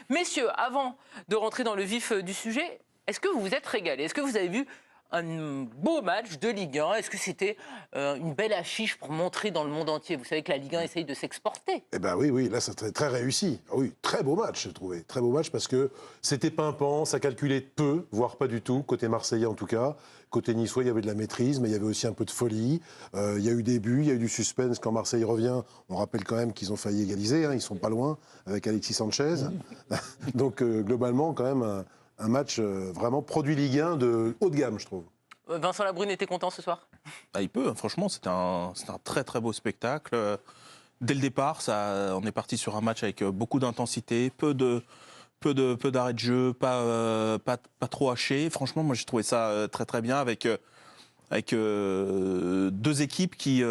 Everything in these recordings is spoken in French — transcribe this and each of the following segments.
Messieurs, avant de rentrer dans le vif du sujet, est-ce que vous vous êtes régalés? Est-ce que vous avez vu un beau match de Ligue 1? Est-ce que c'était une belle affiche pour montrer dans le monde entier? Vous savez que la Ligue 1 essaye de s'exporter. Eh bien oui, là c'est très réussi. Ah oui, très beau match, j'ai trouvé. Très beau match parce que c'était pimpant, ça calculait peu, voire pas du tout, côté marseillais en tout cas. Côté niçois, il y avait de la maîtrise, mais il y avait aussi un peu de folie. Il y a eu des buts, il y a eu du suspense. Quand Marseille revient, on rappelle quand même qu'ils ont failli égaliser, hein, ils sont pas loin, avec Alexis Sanchez. Donc globalement, quand même, un match vraiment produit Ligue 1 de haut de gamme, je trouve. Vincent Labrune était content ce soir? Il peut, franchement, c'était un très très beau spectacle. Dès le départ, on est parti sur un match avec beaucoup d'intensité, peu d'arrêt de jeu, pas trop haché. Franchement, moi j'ai trouvé ça très très bien avec deux équipes qui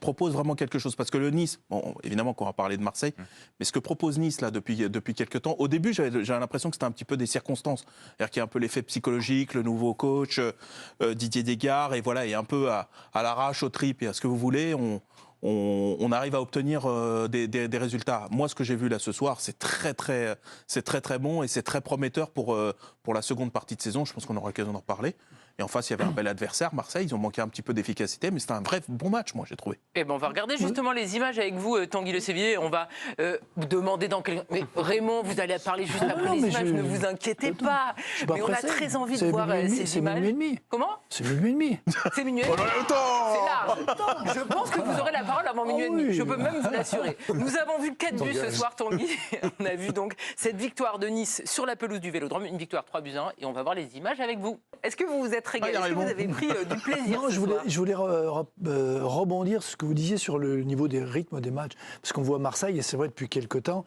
proposent vraiment quelque chose. Parce que le Nice, bon, évidemment qu'on va parler de Marseille, mais ce que propose Nice là depuis quelques temps, au début j'avais l'impression que c'était un petit peu des circonstances. C'est-à-dire qu'il y a un peu l'effet psychologique, le nouveau coach, Didier Desgard, et voilà, et un peu à l'arrache, au trip et à ce que vous voulez, on arrive à obtenir des résultats. Moi, ce que j'ai vu là ce soir, c'est très très bon et c'est très prometteur pour la seconde partie de saison. Je pense qu'on aura l'occasion d'en reparler. Et en face, il y avait un bel adversaire, Marseille. Ils ont manqué un petit peu d'efficacité, mais c'était un vrai bon match, moi, j'ai trouvé. Eh ben, on va regarder justement les images avec vous, Tanguy Le Sévier. On va vous demander dans quel... Mais Raymond, vous allez parler juste après les images, ne vous inquiétez pas. Mais on a très envie de voir ces images. C'est minuit et demi. Comment? C'est minuit et demi. C'est minuit et demi. C'est large. Je pense que vous aurez la parole avant minuit et demi. Je peux même vous l'assurer. Nous avons vu 4 buts ce soir, Tanguy. On a vu donc cette victoire de Nice sur la pelouse du Vélodrome. Une victoire 3-1. Et on va voir les images avec vous. Est-ce que vous vous êtes régalé? Est-ce que vous avez pris du plaisir? Non, je voulais rebondir sur ce que vous disiez sur le niveau des rythmes des matchs. Parce qu'on voit Marseille, et c'est vrai depuis quelques temps,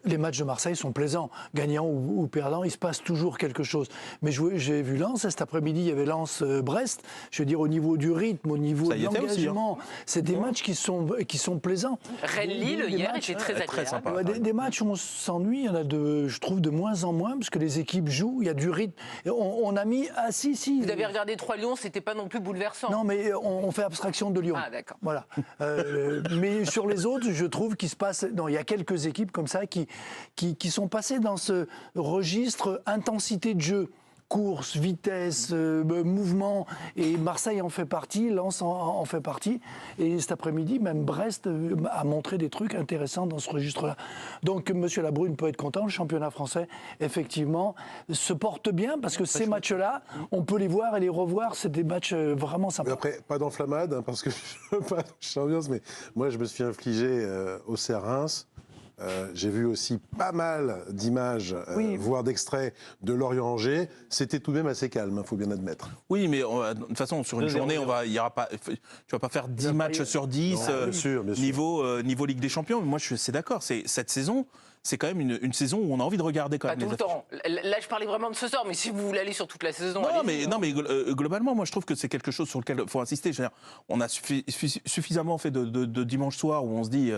les matchs de Marseille sont plaisants. Gagnant ou perdant, il se passe toujours quelque chose. Mais j'ai vu Lens, cet après-midi, il y avait Lens-Brest. Je veux dire, au niveau du rythme, au niveau de l'engagement, c'est des matchs qui sont plaisants. Rennes-Lille, hier, était très agréable. Très sympa. Des matchs où on s'ennuie, il y en a je trouve de moins en moins, parce que les équipes jouent, il y a du rythme. Et on a mis... Ah si. Vous avez regardé 3 Lyon, c'était pas non plus bouleversant. Non, mais on fait abstraction de Lyon. Ah, d'accord. Voilà. Mais sur les autres, je trouve qu'il se passe... Non, il y a quelques équipes comme ça qui sont passées dans ce registre intensité de jeu. Course, vitesse, mouvement, et Marseille en fait partie, Lens en fait partie, et cet après-midi, même Brest a montré des trucs intéressants dans ce registre-là. Donc M. Labrune peut être content, le championnat français, effectivement, se porte bien, parce que ces matchs-là, on peut les voir et les revoir, c'est des matchs vraiment sympas. Mais après, pas d'enflammade, hein, parce que je veux pas de ambiance, mais moi je me suis infligé au Reims. J'ai vu aussi pas mal d'images, voire d'extraits de Lorient-Angers. C'était tout de même assez calme, il faut bien admettre. Oui, mais de toute façon, sur une journée, tu vas pas faire 10 matchs sur 10 bien sûr. Niveau Ligue des Champions. Moi, je suis d'accord. Cette saison, c'est quand même une saison où on a envie de regarder quand même. Pas tout le temps. Là, je parlais vraiment de ce soir, mais si vous voulez aller sur toute la saison... Non, mais globalement, moi, je trouve que c'est quelque chose sur lequel il faut insister. Je veux dire, on a suffisamment fait de dimanche soir où on se dit...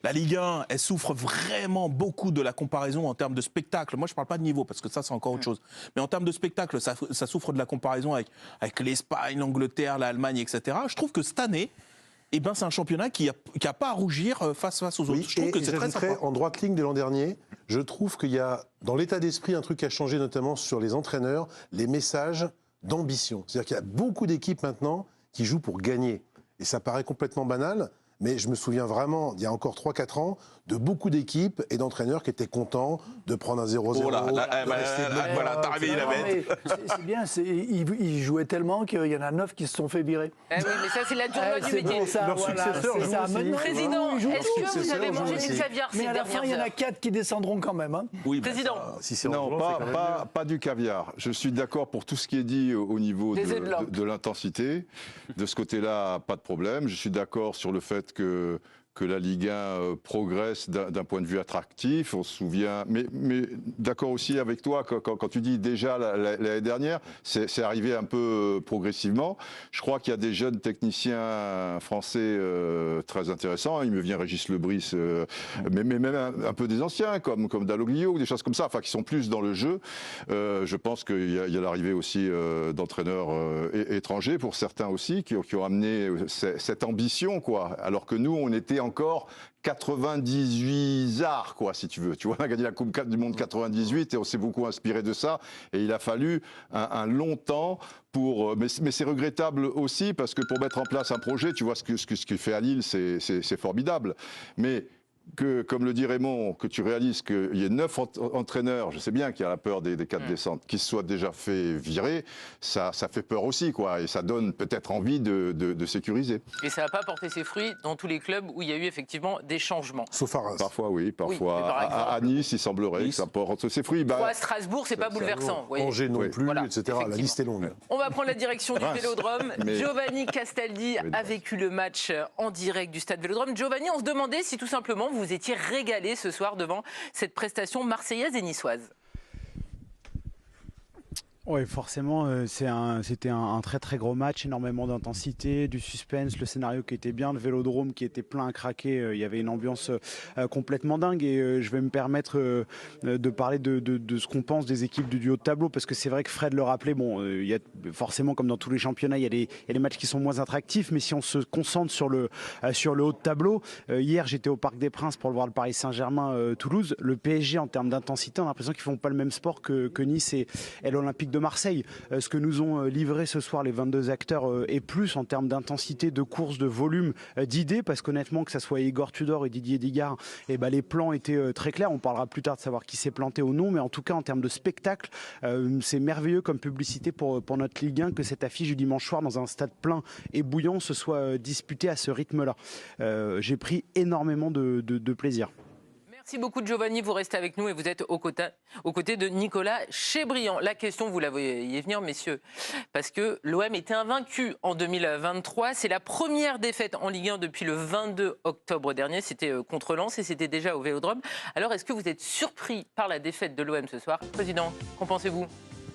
La Ligue 1, elle souffre vraiment beaucoup de la comparaison en termes de spectacle. Moi, je ne parle pas de niveau, parce que ça, c'est encore autre chose. Mais en termes de spectacle, ça souffre de la comparaison avec l'Espagne, l'Angleterre, l'Allemagne, etc. Je trouve que cette année, c'est un championnat qui n'a pas à rougir face aux autres. Je trouve que c'est très sympa. En droite ligne de l'an dernier, je trouve qu'il y a, dans l'état d'esprit, un truc qui a changé, notamment sur les entraîneurs, les messages d'ambition. C'est-à-dire qu'il y a beaucoup d'équipes maintenant qui jouent pour gagner. Et ça paraît complètement banal. Mais je me souviens vraiment, il y a encore 3-4 ans, de beaucoup d'équipes et d'entraîneurs qui étaient contents de prendre un 0-0. Oh là, voilà, t'as réveillé la bête. C'est bien, ils jouaient tellement qu'il y en a 9 qui se sont fait virer. Oui, mais ça, c'est la dure loi du métier. Leur successeur joue aussi. Président, est-ce que vous avez mangé du caviar ces dernières heures? Mais à la fin, il y en a 4 qui descendront quand même. Hein. Oui, Président. Non, pas du caviar. Je suis d'accord pour tout ce qui est dit au niveau de l'intensité. De ce côté-là, pas de problème. Je suis d'accord sur le fait que la Ligue 1 progresse d'un point de vue attractif. On se souvient, mais d'accord aussi avec toi quand tu dis déjà l'année dernière, c'est arrivé un peu progressivement. Je crois qu'il y a des jeunes techniciens français très intéressants. Il me vient Régis Lebris, mais même un peu des anciens comme Dalloglio ou des choses comme ça, enfin qui sont plus dans le jeu. Je pense qu'il y a l'arrivée aussi d'entraîneurs étrangers pour certains aussi qui ont amené cette ambition, quoi. Alors que nous, on était encore 98 arts, quoi, si tu veux. Tu vois, on a gagné la Coupe du Monde 98 et on s'est beaucoup inspiré de ça. Et il a fallu un long temps pour... Mais c'est regrettable aussi parce que pour mettre en place un projet, tu vois, ce qu'il fait à Lille, c'est formidable. Mais... comme le dit Raymond, que tu réalises qu'il y ait 9 entraîneurs, je sais bien qu'il y a la peur des 4 descentes, qui se soient déjà fait virer, ça fait peur aussi, quoi, et ça donne peut-être envie de sécuriser. Et ça n'a pas porté ses fruits dans tous les clubs où il y a eu effectivement des changements. Sauf à Reims. Parfois, oui, parfois. Oui, par exemple, à Nice, il semblerait que ça porte ses fruits. À Strasbourg, c'est pas bouleversant. Angers non plus, voilà, etc. La liste est longue. On va prendre la direction du Vélodrome. Mais... Giovanni Castaldi a vécu le match en direct du stade Vélodrome. Giovanni, on se demandait si tout simplement vous étiez régalé ce soir devant cette prestation marseillaise et niçoise. Oui, forcément, c'était un très très gros match, énormément d'intensité, du suspense, le scénario qui était bien, le Vélodrome qui était plein à craquer, il y avait une ambiance complètement dingue et je vais me permettre de parler de ce qu'on pense des équipes du haut de tableau parce que c'est vrai que Fred le rappelait, bon, il y a forcément comme dans tous les championnats, il y a des matchs qui sont moins attractifs, mais si on se concentre sur le haut de tableau, hier j'étais au Parc des Princes pour le voir le Paris Saint-Germain Toulouse, le PSG en termes d'intensité, on a l'impression qu'ils font pas le même sport que Nice et l'Olympique de Marseille. Ce que nous ont livré ce soir les 22 acteurs et plus en termes d'intensité, de course, de volume, d'idées, parce qu'honnêtement que ça soit Igor Tudor et Didier Digard, les plans étaient très clairs. On parlera plus tard de savoir qui s'est planté ou non, mais en tout cas en termes de spectacle, c'est merveilleux comme publicité pour notre Ligue 1 que cette affiche du dimanche soir dans un stade plein et bouillant se soit disputée à ce rythme-là. J'ai pris énormément de plaisir. Merci beaucoup Giovanni, vous restez avec nous et vous êtes aux côtés de Nicolas Chebriand. La question, vous la voyez venir messieurs, parce que l'OM était invaincu en 2023. C'est la première défaite en Ligue 1 depuis le 22 octobre dernier. C'était contre Lens et c'était déjà au Vélodrome. Alors est-ce que vous êtes surpris par la défaite de l'OM ce soir? Président, qu'en pensez-vous?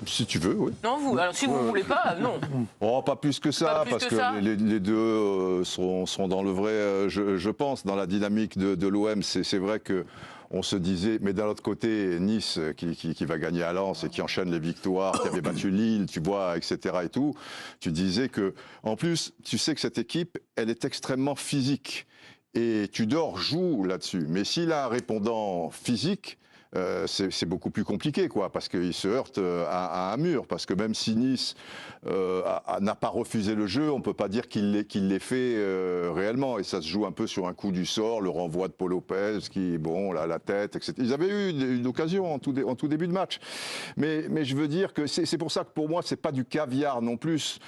Si tu veux, oui. Non, vous. Alors si vous ne voulez pas, non. Oh, pas plus que ça, parce que les deux sont dans le vrai, je pense, dans la dynamique de l'OM. C'est vrai que on se disait, mais d'un autre côté, Nice qui va gagner à Lens et qui enchaîne les victoires, qui avait battu Lille, tu vois, etc. et tout, tu disais que, en plus, tu sais que cette équipe, elle est extrêmement physique. Et Tudor joue là-dessus. Mais s'il a un répondant physique, c'est beaucoup plus compliqué, quoi, parce qu'il se heurte à un mur. Parce que même si Nice n'a pas refusé le jeu, on ne peut pas dire qu'il l'ait fait réellement. Et ça se joue un peu sur un coup du sort, le renvoi de Paul Lopez, qui, bon, la tête, etc. Ils avaient eu une occasion en tout début de match. Mais je veux dire que c'est pour ça que pour moi, c'est pas du caviar non plus.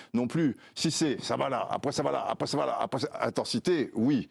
Si c'est, ça va là, après ça va là, après ça va là, après ça... Intensité, oui.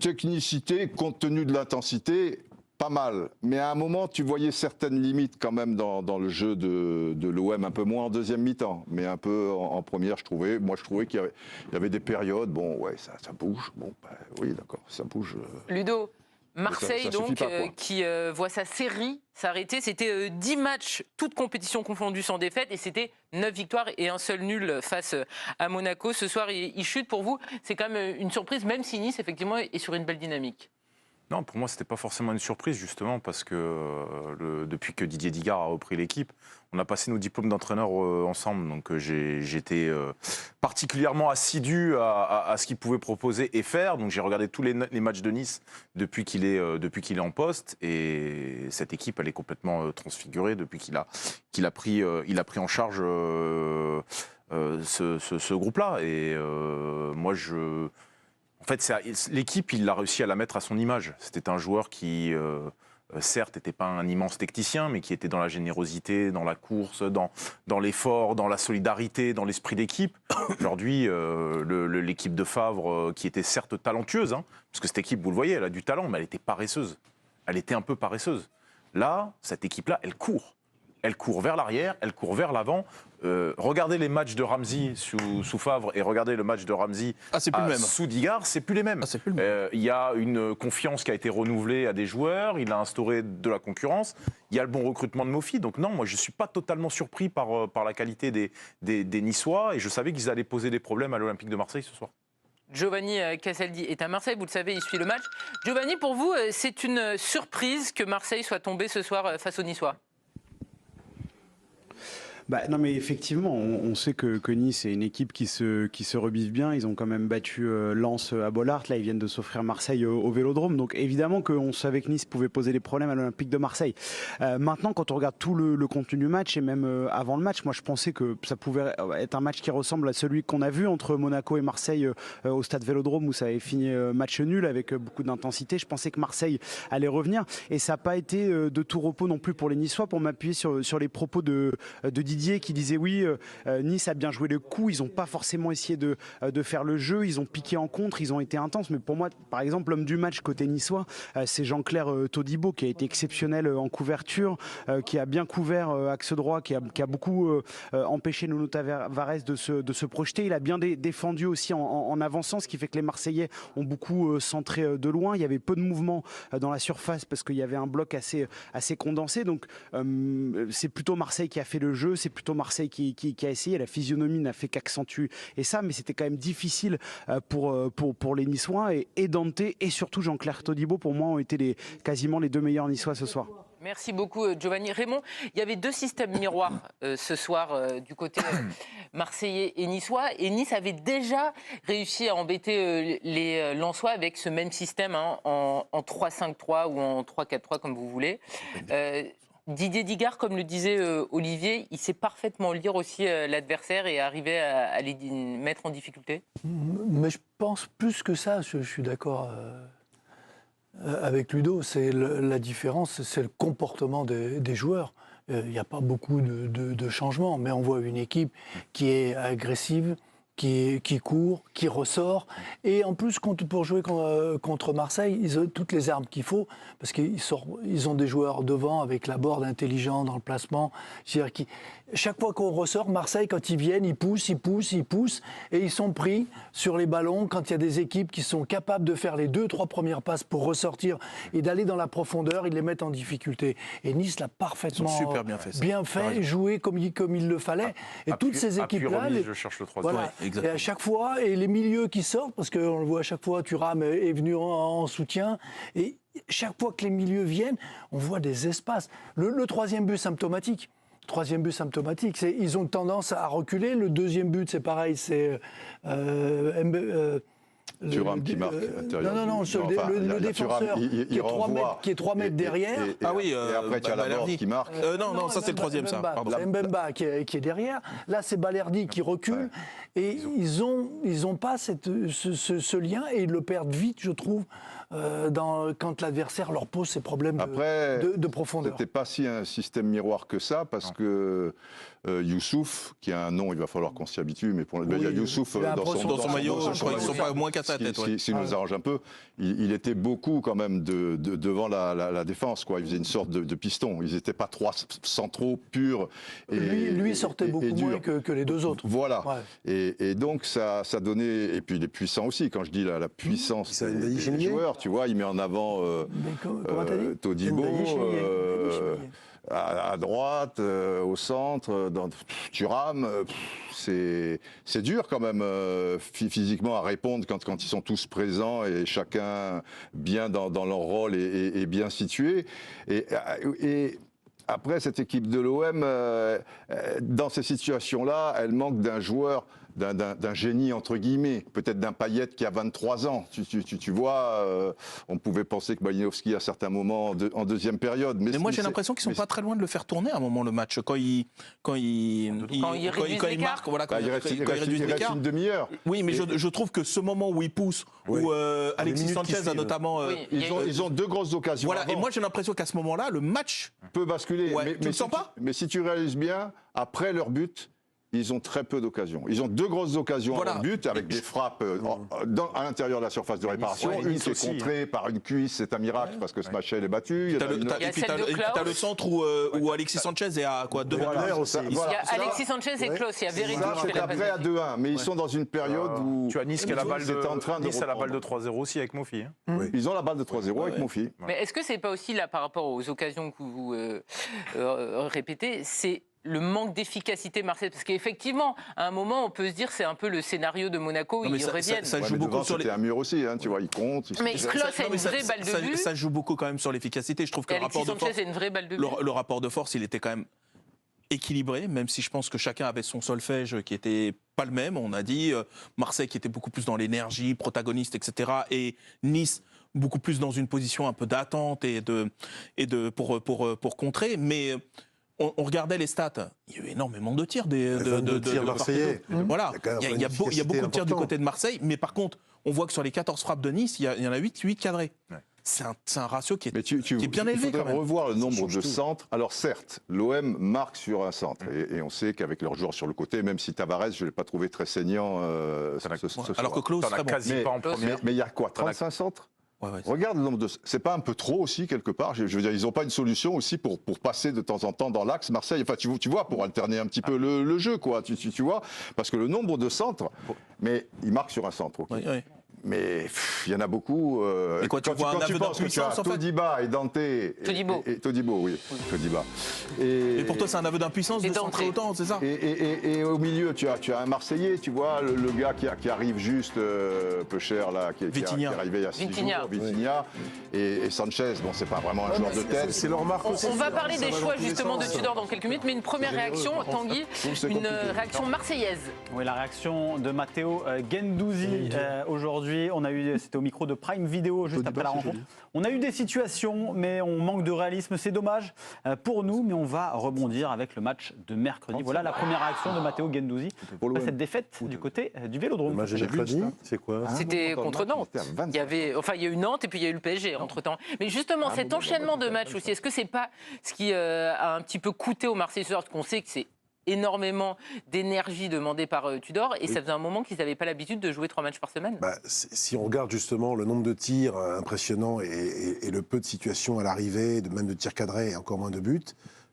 Technicité, compte tenu de l'intensité, pas mal, mais à un moment, tu voyais certaines limites quand même dans le jeu de l'OM, un peu moins en deuxième mi-temps, mais un peu en première, je trouvais qu'il y avait des périodes, bon, ouais, ça bouge, bon, bah, oui, d'accord, ça bouge. Ludo, Marseille, ça donc, pas, qui voit sa série s'arrêter, c'était 10 matchs, toutes compétitions confondues sans défaite, et c'était 9 victoires et un seul nul face à Monaco. Ce soir, il chute pour vous, c'est quand même une surprise, même si Nice, effectivement, est sur une belle dynamique. Non, pour moi, ce n'était pas forcément une surprise, justement, parce que depuis que Didier Digard a repris l'équipe, on a passé nos diplômes d'entraîneur ensemble. Donc j'étais particulièrement assidu à ce qu'il pouvait proposer et faire. Donc j'ai regardé tous les matchs de Nice depuis qu'il est en poste. Et cette équipe, elle est complètement transfigurée depuis qu'il a pris en charge ce groupe-là. Et moi, en fait, l'équipe, il a réussi à la mettre à son image. C'était un joueur qui, certes, n'était pas un immense technicien, mais qui était dans la générosité, dans la course, dans l'effort, dans la solidarité, dans l'esprit d'équipe. Aujourd'hui, l'équipe de Favre, qui était certes talentueuse, hein, parce que cette équipe, vous le voyez, elle a du talent, mais elle était paresseuse. Elle était un peu paresseuse. Là, cette équipe-là, elle court. Elle court vers l'arrière, elle court vers l'avant. Regardez les matchs de Ramsey sous Favre et regardez le match de Ramsey sous Digard, c'est plus les mêmes. Il y a une confiance qui a été renouvelée à des joueurs, il a instauré de la concurrence, il y a le bon recrutement de Mofi. Donc non, moi je ne suis pas totalement surpris par la qualité des Niçois et je savais qu'ils allaient poser des problèmes à l'Olympique de Marseille ce soir. Giovanni Castaldi est à Marseille, vous le savez, il suit le match. Giovanni, pour vous, c'est une surprise que Marseille soit tombé ce soir face aux Niçois? Non mais effectivement, on sait que Nice est une équipe qui se rebiffe bien. Ils ont quand même battu Lens à Bollaert. Là, ils viennent de s'offrir Marseille au Vélodrome. Donc évidemment qu'on savait que Nice pouvait poser des problèmes à l'Olympique de Marseille. Maintenant, quand on regarde tout le contenu du match et même avant le match, moi je pensais que ça pouvait être un match qui ressemble à celui qu'on a vu entre Monaco et Marseille au stade Vélodrome où ça avait fini match nul avec beaucoup d'intensité. Je pensais que Marseille allait revenir et ça n'a pas été de tout repos non plus pour les Niçois, pour m'appuyer sur les propos de Didier qui disait oui, Nice a bien joué le coup, ils n'ont pas forcément essayé de faire le jeu, ils ont piqué en contre, ils ont été intenses, mais pour moi, par exemple, l'homme du match côté niçois, c'est Jean-Claire Todibo qui a été exceptionnel en couverture, qui a bien couvert axe droit, qui a beaucoup empêché Nuno Tavares de se projeter, il a bien défendu aussi en avançant, ce qui fait que les Marseillais ont beaucoup centré de loin, il y avait peu de mouvements dans la surface parce qu'il y avait un bloc assez condensé, donc c'est plutôt Marseille qui a fait le jeu, c'est plutôt Marseille qui a essayé, la physionomie n'a fait qu'accentuer et ça, mais c'était quand même difficile pour les Niçois et Dante et surtout Jean-Claire Todibo pour moi ont été quasiment les deux meilleurs Niçois ce soir. Merci beaucoup Giovanni. Raymond, il y avait deux systèmes miroirs ce soir du côté marseillais et niçois et Nice avait déjà réussi à embêter les Lensois avec ce même système en 3-5-3 ou en 3-4-3 comme vous voulez. Didier Digard, comme le disait Olivier, il sait parfaitement lire aussi l'adversaire et arriver à les mettre en difficulté. Mais je pense plus que ça, je suis d'accord avec Ludo, c'est la différence, c'est le comportement des joueurs. Il n'y a pas beaucoup de changements, mais on voit une équipe qui est agressive, qui court, qui ressort. Et en plus, pour jouer contre Marseille, ils ont toutes les armes qu'il faut, parce qu'ils ont des joueurs devant avec la board intelligent dans le placement. C'est-à-dire chaque fois qu'on ressort, Marseille, quand ils viennent, ils poussent, et ils sont pris sur les ballons quand il y a des équipes qui sont capables de faire les 2-3 premières passes pour ressortir et d'aller dans la profondeur, ils les mettent en difficulté. Et Nice l'a parfaitement super bien fait, joué comme il le fallait. Et toutes ces équipes-là... je cherche le troisième. Voilà. Et à chaque fois, et les milieux qui sortent, parce qu'on le voit à chaque fois, Thuram est venu en soutien, et chaque fois que les milieux viennent, on voit des espaces. Le troisième but symptomatique. Ils ont tendance à reculer. Le deuxième but, c'est pareil, c'est Thuram qui marque intérieur. Non, le défenseur qui est 3 mètres derrière. Et après, tu as la Borde qui marque. Non, ça c'est le troisième, ça. C'est Mbemba qui est derrière. Là, c'est Balerdi qui recule. Et ils ont pas ce lien et ils le perdent vite, je trouve, quand l'adversaire leur pose ces problèmes de profondeur. C'était pas si un système miroir que ça, parce que Youssouf, qui a un nom, il va falloir qu'on s'y habitue, mais il y a Youssouf dans son maillot, je crois qu'ils sont pas moins qu'à sa tête. Ce qui nous arrange un peu, il était beaucoup quand même devant la défense, quoi. Il faisait une sorte de piston. Ils n'étaient pas trois centraux purs. Lui sortait beaucoup moins que les deux autres. Voilà. Ouais. Et donc ça donnait, et puis il est puissant aussi. Quand je dis la puissance des joueurs, tu vois, il met en avant Todibo. À droite, au centre, dans Thuram, c'est dur quand même physiquement à répondre quand ils sont tous présents et chacun bien dans leur rôle et bien situé. Et après, cette équipe de l'OM, dans ces situations-là, elle manque d'un joueur, d'un génie, entre guillemets, peut-être d'un Payet qui a 23 ans. Tu vois, on pouvait penser que Malinowski à certains moments en deuxième période. Mais moi, j'ai l'impression qu'ils sont pas très loin de le faire tourner à un moment, le match. Quand il marque, voilà, quand il reste une demi-heure. Oui, mais je trouve que ce moment où il pousse, où Alexis Sanchez a notamment... Ils ont deux grosses occasions. Voilà, et moi, j'ai l'impression qu'à ce moment-là, le match peut basculer. Tu le sens pas ? Mais si tu réalises bien, après leur but, ils ont très peu d'occasions. Ils ont deux grosses occasions à but, avec des frappes à l'intérieur de la surface de réparation. Une qui est contrée par une cuisse, c'est un miracle, parce que Smachel est battu. Et puis t'as le centre où Alexis Sanchez est à quoi, 2 mètres. Il y a Alexis Sanchez et Klose, il y a Veretout qui fait la après à 2-1, mais ils sont dans une période où... Tu as Nice qui a la balle de 3-0 aussi avec Mofi. Ils ont la balle de 3-0 avec Mofi. Mais est-ce que c'est pas aussi là, par rapport aux occasions que vous répétez, c'est le manque d'efficacité Marseille, parce qu'effectivement, à un moment, on peut se dire c'est un peu le scénario de Monaco, ils reviennent. Ça joue beaucoup sur les... un mur aussi, hein, tu vois, il compte. Mais Klose a une vraie balle de but. Ça joue beaucoup quand même sur l'efficacité. Je trouve que Alexis Sanchez a une vraie balle de but. Le rapport de force, il était quand même équilibré, même si je pense que chacun avait son solfège qui était pas le même. On a dit Marseille qui était beaucoup plus dans l'énergie, protagoniste, etc. Et Nice beaucoup plus dans une position un peu d'attente pour contrer. Mais on regardait les stats. Il y a eu énormément de tirs de tirs marseillais. Voilà. Il y a beaucoup de tirs du côté de Marseille. Mais par contre, on voit que sur les 14 frappes de Nice, il y en a 8 cadrés. Ouais. C'est un ratio qui est, qui est bien élevé. Il faudrait revoir le nombre de centres. Alors certes, l'OM marque sur un centre. Et on sait qu'avec leurs joueurs sur le côté, même si Tavares, je ne l'ai pas trouvé très saignant alors que Klose, très bon. Mais il y a quoi, 35 centres? Ouais, regarde le nombre de... C'est pas un peu trop aussi, quelque part? Je veux dire, ils n'ont pas une solution aussi pour passer de temps en temps dans l'axe Marseille. Enfin, tu vois, pour alterner un petit peu le jeu, quoi. Tu vois? Parce que le nombre de centres... Mais ils marquent sur un centre, ok. Oui. Mais il y en a beaucoup. Et quand tu penses que tu as Todibo et Dante. Todibo, oui. Todibo. Et pour toi, c'est un aveu d'impuissance de centrer autant, c'est ça? Et au milieu, tu as un Marseillais, tu vois, le gars qui arrive juste peu cher, là, qui est arrivé il y a 6 jours, Vitinha. Et Sanchez, bon, c'est pas vraiment un joueur de tête. C'est leur marque aussi. On va parler des choix justement de Tudor dans quelques minutes, mais une première réaction, Tanguy, une réaction marseillaise. Oui, la réaction de Matteo Guendouzi aujourd'hui. C'était au micro de Prime Video juste après la rencontre. On a eu des situations, mais on manque de réalisme. C'est dommage pour nous, mais on va rebondir avec le match de mercredi. Voilà la première réaction de Matteo Guendouzi après cette défaite du côté du Vélodrome. Le match de mercredi, c'est quoi? C'était contre Nantes. Il y a eu Nantes et puis il y a eu le PSG entre-temps. Mais justement, cet enchaînement de matchs aussi, est-ce que c'est pas ce qui a un petit peu coûté aux Marseillais ce soir? Parce qu'on sait que c'est énormément d'énergie demandée par Tudor et ça faisait un moment qu'ils n'avaient pas l'habitude de jouer 3 matchs par semaine. Si on regarde justement le nombre de tirs impressionnant et le peu de situations à l'arrivée, même de tirs cadrés et encore moins de buts,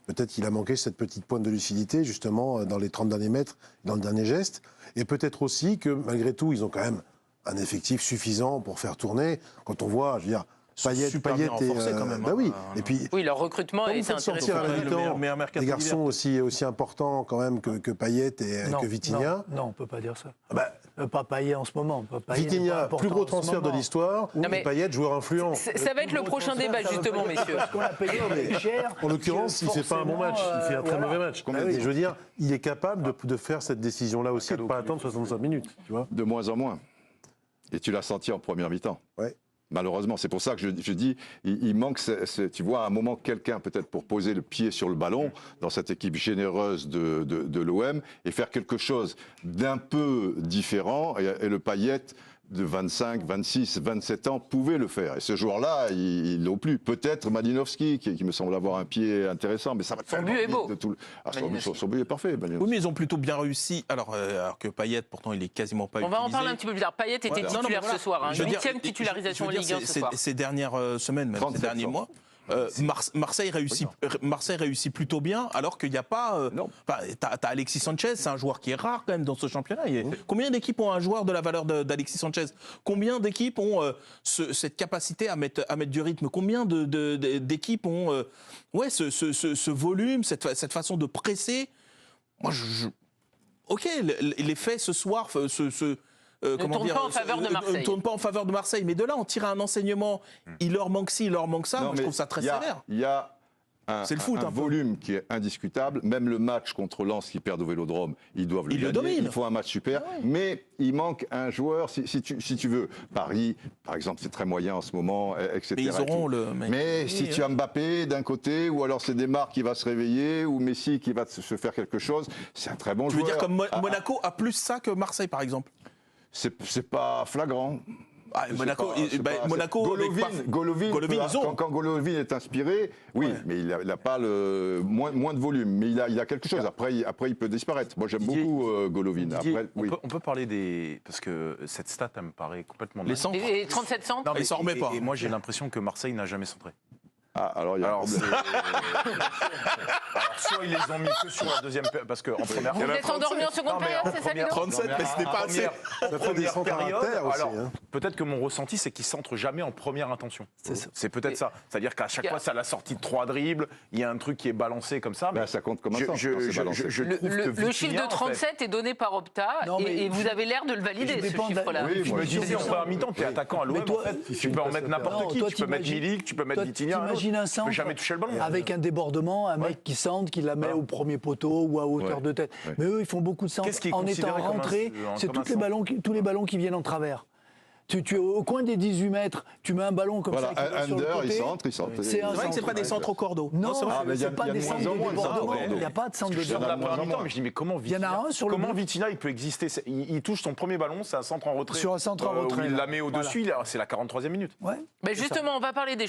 peut-être qu'il a manqué cette petite pointe de lucidité justement dans les 30 derniers mètres, dans le dernier geste, et peut-être aussi que malgré tout, ils ont quand même un effectif suffisant pour faire tourner. Quand on voit, je veux dire, Payet et quand même. Bah oui. Et puis, leur recrutement est sortir à la mi-temps des garçons aussi importants quand même que Payet et que Vitinha. Non, on peut pas dire ça. Pas Payet en ce moment. Vitinha, plus gros transfert de l'histoire. Et Payet, joueur influent. Ça va être le prochain débat justement, messieurs. Parce qu'on l'a payé cher. En l'occurrence, il fait pas un bon match. Il fait un très mauvais match. Je veux dire, il est capable de faire cette décision-là aussi, de ne pas attendre 65 minutes. Tu vois. De moins en moins. Et tu l'as senti en première mi-temps. Ouais. Malheureusement, c'est pour ça que je dis, il manque, tu vois, à un moment, quelqu'un peut-être pour poser le pied sur le ballon dans cette équipe généreuse de l'OM et faire quelque chose d'un peu différent. Et le Payet de 25, 26, 27 ans pouvait le faire. Et ce joueur-là, ils l'ont plus. Peut-être Malinovski, qui me semble avoir un pied intéressant, mais ça va son but est beau. Son but est parfait. Oui, mais ils ont plutôt bien réussi. Alors que Payet, pourtant, il est quasiment pas utilisé. On va en parler un petit peu plus tard. Payet était titulaire ce soir. 8e titularisation en Ligue 1 ce soir. Ces dernières semaines, même ces derniers mois. Marseille réussit plutôt bien, alors qu'il n'y a pas. T'as Alexis Sanchez, c'est un joueur qui est rare quand même dans ce championnat. Combien d'équipes ont un joueur de la valeur d'Alexis Sanchez? Combien d'équipes ont cette capacité à mettre du rythme? Combien d'équipes ont ce volume, cette façon de presser? Moi, ok, les faits ce soir, ne tourne pas en faveur de Marseille. Ne tourne pas en faveur de Marseille. Mais de là, on tire un enseignement, il leur manque ci, il leur manque ça. Moi, je trouve ça très sévère. Il y a un volume qui est indiscutable. Même le match contre Lens qui perd au Vélodrome, ils doivent le gagner. Il faut un match super. Ah ouais. Mais il manque un joueur, si tu veux. Paris, par exemple, c'est très moyen en ce moment, etc. Mais ils auront mais si tu as Mbappé d'un côté, ou alors c'est Neymar qui va se réveiller, ou Messi qui va se faire quelque chose, c'est un très bon joueur. Tu veux dire comme Monaco a plus ça que Marseille, par exemple? C'est pas flagrant. Monaco, Golovin, quand Golovin est inspiré, oui, mais il n'a pas moins de volume, mais il a quelque chose. Après, il peut disparaître. Moi, j'aime beaucoup Golovin. Après, on peut parler parce que cette stat, elle me paraît complètement. Les centres. Les 37 centres. Non, mais ça remet pas. Et moi, j'ai l'impression que Marseille n'a jamais centré. Alors, il y a alors, soit ils les ont mis que sur la deuxième période, parce qu'en première période. Vous êtes endormi en seconde période, c'est ça, Ludo? 37, mais ce n'est pas assez. Ça fait des centres à terre aussi. Peut-être que mon ressenti, c'est qu'ils centrent jamais en première intention. C'est peut-être ça. C'est-à-dire qu'à chaque fois, c'est à la sortie de 3 dribbles, il y a un truc qui est balancé comme ça. Mais ça compte comme un centre. Le chiffre de 37 est donné par Opta et vous avez l'air de le valider, ce chiffre-là. Oui, je me disais, en première mi-temps, tu es attaquant à l'OM, tu peux en mettre n'importe qui. Tu peux mettre Milik, tu peux mettre Vitinha. Imagine un centre jamais toucher le ballon. avec un débordement, un mec qui centre, qui la met au premier poteau ou à hauteur de tête. Mais eux, ils font beaucoup de centres Qu'est-ce qui est en étant considéré comme rentrés. C'est comme un tous les ballons qui viennent en travers. Tu es au coin des 18 mètres, tu mets un ballon comme ça. Qui va sur le côté, il centre. C'est vrai que c'est pas des centres au cordeau. Non, mais c'est pas des centres de débordement. Il n'y a pas de centre de Je suis dans la débordement. première mi-temps, mais je dis mais comment Il y en a un sur le comment but. Vitinha il peut exister? Il touche son premier ballon, c'est un centre en retrait. Sur un centre en retrait, Où il là. la met au-dessus, c'est la 43e minute. Ouais. Mais justement, on va parler des